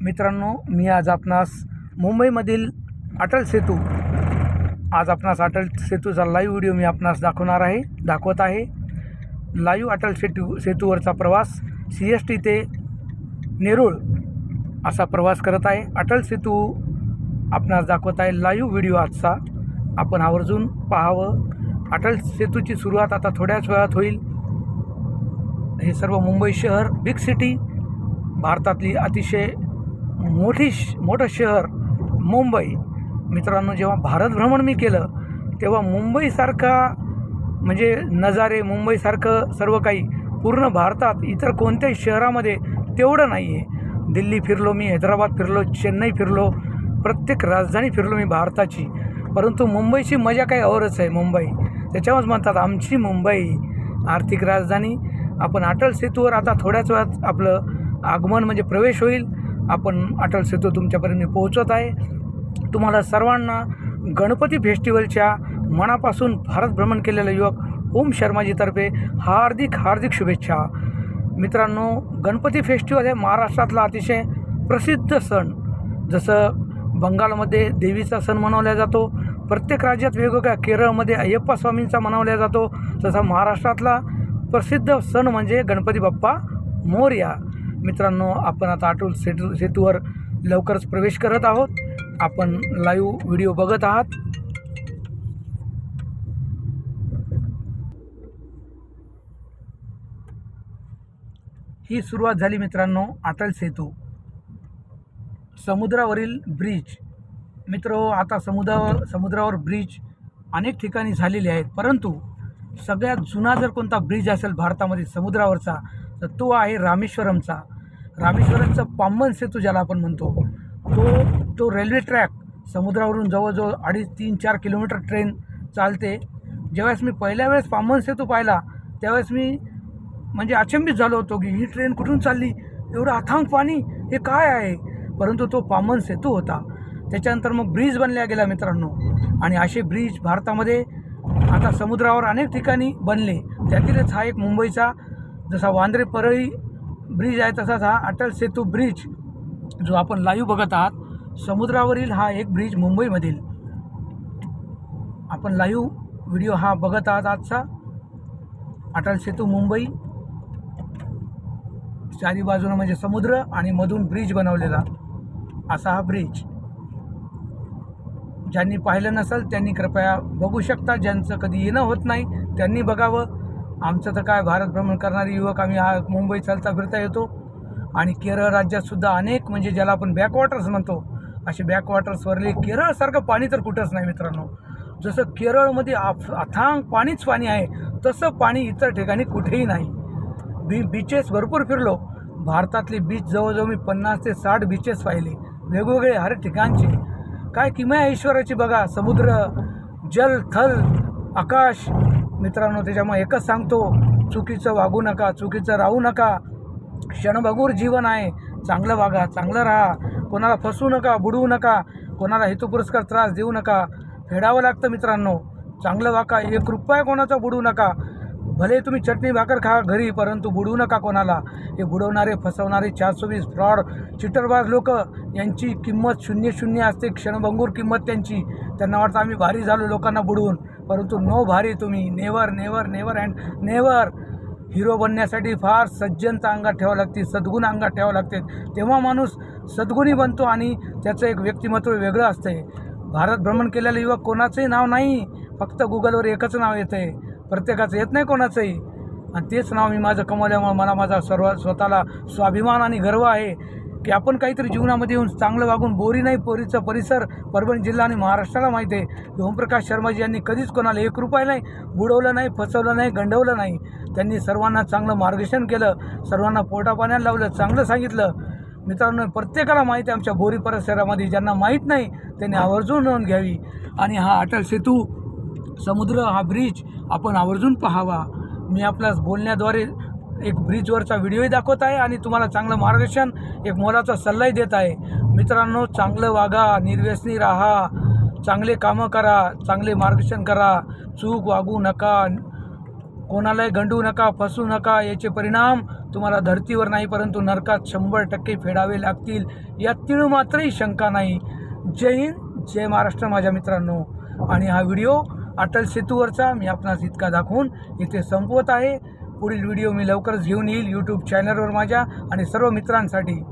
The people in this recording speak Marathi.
मित्रांनो, मी आज आपणास मुंबईमधील अटल सेतू अटल सेतूचा लाईव्ह व्हिडिओ मी आपणास दाखवत आहे। लाईव्ह अटल सेतूवरचा प्रवास CST ते नेरूळ असा प्रवास करत आहे। अटल सेतू आपणास दाखवत आहे लाईव्ह व्हिडिओ आजचा, आपण आवर्जून पाहावं। अटल सेतूची सुरुवात आता थोड्याच वेळात होईल। हे सर्व मुंबई शहर, बिग सिटी, भारतातली अतिशय मोठं शहर मुंबई। मित्रांनो, जेव्हा भारत भ्रमण मी केलं तेव्हा मुंबईसारखा म्हणजे नजारे, मुंबईसारखं सर्व काही पूर्ण भारतात इतर कोणत्याही शहरामध्ये तेवढं नाही आहे। दिल्ली फिरलो मी, हैदराबाद फिरलो, चेन्नई फिरलो, प्रत्येक राजधानी फिरलो मी भारताची, परंतु मुंबईची मजा काही औरच आहे। मुंबई त्याच्यामुळेच म्हणतात आमची मुंबई आर्थिक राजधानी। आपण अटल सेतूवर आता थोड्याच वेळात आपलं आगमन म्हणजे प्रवेश होईल। आपण अटल सेतू तुमच्यापर्यंत पोहोचत आहे। तुम्हाला सर्वांना गणपती फेस्टिवलच्या मनापासून भारत भ्रमण केलेले युवक ओम शर्माजीतर्फे हार्दिक शुभेच्छा। मित्रांनो, गणपती फेस्टिवल हे महाराष्ट्रातला अतिशय प्रसिद्ध सण। जसं बंगालमध्ये देवीचा सण मनवला जातो, प्रत्येक राज्यात वेगवेगळ्या, केरळमध्ये अय्यप्पा स्वामींचा मनवला जातो, तसा महाराष्ट्रातला प्रसिद्ध सण म्हणजे गणपती बाप्पा मोरया। मित्रांनो, आपण आता अटल सेतूवर लवकरच प्रवेश करत आहोत। आपण लाईव्ह व्हिडिओ बघत आहात। ही सुरुवात झाली मित्रांनो अटल सेतू, समुद्रावरील ब्रिज। आता समुद्रावर ब्रिज अनेक ठिकाणी झालेले आहेत, परंतु सगळ्यात जुना जर कोणता ब्रिज असेल भारतामध्ये समुद्रावरचा तर तो आहे रामेश्वरमचा पांबन सेतू ज्याला आपण म्हणतो। तो रेल्वे ट्रॅक समुद्रावरून जवळजवळ 2.5-3-4 किलोमीटर ट्रेन चालते। ज्यावेळेस मी पहिल्या वेळेस पांबन सेतू पाहिला त्यावेळेस मी म्हणजे अचंबित झालो होतो की ही ट्रेन कुठून चालली, एवढं अथांग पाणी, हे काय आहे, परंतु तो पांबन सेतू होता। त्याच्यानंतर मग ब्रिज बनल्या गेला मित्रांनो, आणि असे ब्रिज भारतामध्ये आता समुद्रावर अनेक ठिकाणी बनले। त्यातीलच हा एक मुंबईचा, जसा वांद्रे परळी ब्रिज आहे तसाच हा अटल सेतू ब्रिज जो आपण लाईव्ह बघत आहात, समुद्रावरील हा एक ब्रिज मुंबईमधील आपण लाईव्ह व्हिडिओ हा बघत आहात आजचा। अटल सेतू मुंबई, चारी बाजूने म्हणजे समुद्र आणि मधून ब्रिज बनवलेला असा हा ब्रिज। ज्यांनी पाहिलं नसेल त्यांनी कृपया बघू शकता, ज्यांचं कधी येणं होत नाही त्यांनी बघावं। आमचं तर काय, भारत भ्रमण करणारे युवक आम्ही हा मुंबई चालता फिरता येतो। आणि केरळ राज्यातसुद्धा अनेक म्हणजे ज्याला आपण बॅकवॉटर्स म्हणतो, असे बॅकवॉटर्सवरले केरळसारखं पाणी तर कुठंच नाही मित्रांनो। जसं केरळमध्ये अथांग पाणीच पाणी आहे तसं पाणी इतर ठिकाणी कुठेही नाही। बीचेस भरपूर फिरलो, भारतातले बीच जवळजवळ मी 50 ते 60 बीचेस पाहिले, वेगवेगळे हर ठिकाणचे। काय किमया ईश्वराची बघा, समुद्र, जल, थल, आकाश। मित्रांनो, त्याच्यामुळे एकच सांगतो, चुकीचं वागू नका, चुकीचं राहू नका। क्षणभंगूर जीवन आहे, चांगलं वागा, चांगलं राहा, कोणाला फसवू नका, बुडवू नका, कोणाला हेतुपुरस्कार त्रास देऊ नका, फेडावं लागतं मित्रांनो। चांगलं वागा, 1 रुपया कोणाचा बुडवू नका। भले तुम्ही चटणी भाकर खा घरी, परंतु बुडवू नका कोणाला। हे बुडवणारे, फसवणारे, 420 फ्रॉड, चिटरबाज लोक, यांची किंमत 0 असते, क्षणभंगूर किंमत त्यांची। त्यांना वाटतं आम्ही भारी झालो लोकांना बुडवून, परंतु नो भारी तुम्ही, never never never and never. Hero बनण्यासाठी फार सज्जनता अंगात ठेवावं लागते, सद्गुण अंगात ठेवावं लागते, तेव्हा माणूस सद्गुणी बनतो आणि त्याचं एक व्यक्तिमत्व वेगळं असतं। भारत भ्रमण केलेलं युवक कोणाचंही नाव नाही, फक्त गुगलवर एकच नाव येतं आहे, प्रत्येकाचं येत नाही कोणाचंही, आणि तेच नाव मी माझं कमवल्यामुळे मला माझा स्वतःला स्वाभिमान आणि गर्व आहे की आपण काहीतरी जीवनामध्ये येऊन चांगलं वागून, बोरी नाही पोरीचा परिसर परभणी जिल्हा आणि महाराष्ट्राला माहिती आहे की ओमप्रकाश शर्माजी यांनी कधीच कोणाला 1 रुपया नाही बुडवलं नाही, फसवलं नाही, गंडवलं नाही। त्यांनी सर्वांना चांगलं मार्गदर्शन केलं, सर्वांना पोटापाण्याला लावलं, चांगलं सांगितलं। मित्रांनो, प्रत्येकाला माहिती आहे आमच्या बोरी परिसरामध्ये, ज्यांना माहीत नाही त्यांनी आवर्जून नोंद घ्यावी। आणि हा अटल सेतू, समुद्र, हा ब्रिज आपण आवर्जून पाहावा। मी आपल्यास बोलण्याद्वारे एक ब्रिजवरचा व्हिडिओही दाखवत आहे आणि तुम्हाला चांगलं मार्गदर्शन, एक मोलाचा सल्लाही देत आहे। मित्रांनो, चांगलं वागा, निर्व्यसनी राहा, चांगले कामं करा, चांगले मार्गदर्शन करा, चूक वागू नका, कोणालाही गंडू नका, फसू नका. याचे परिणाम तुम्हाला धर्तीवर नाही परंतु नरकात 100% फेडावे लागतील, यात तीळ मात्रही शंका नाही. जय हिंद, जय महाराष्ट्र माझ्या मित्रांनो. आणि हा व्हिडिओ अटल सेतूवरचा मी आपणास इतका दाखवून इथे संपवत आहे. पुढील व्हिडिओ मी लवकरच घेऊन येईल यूट्यूब चॅनलवर माझ्या आणि सर्व मित्रांसाठी.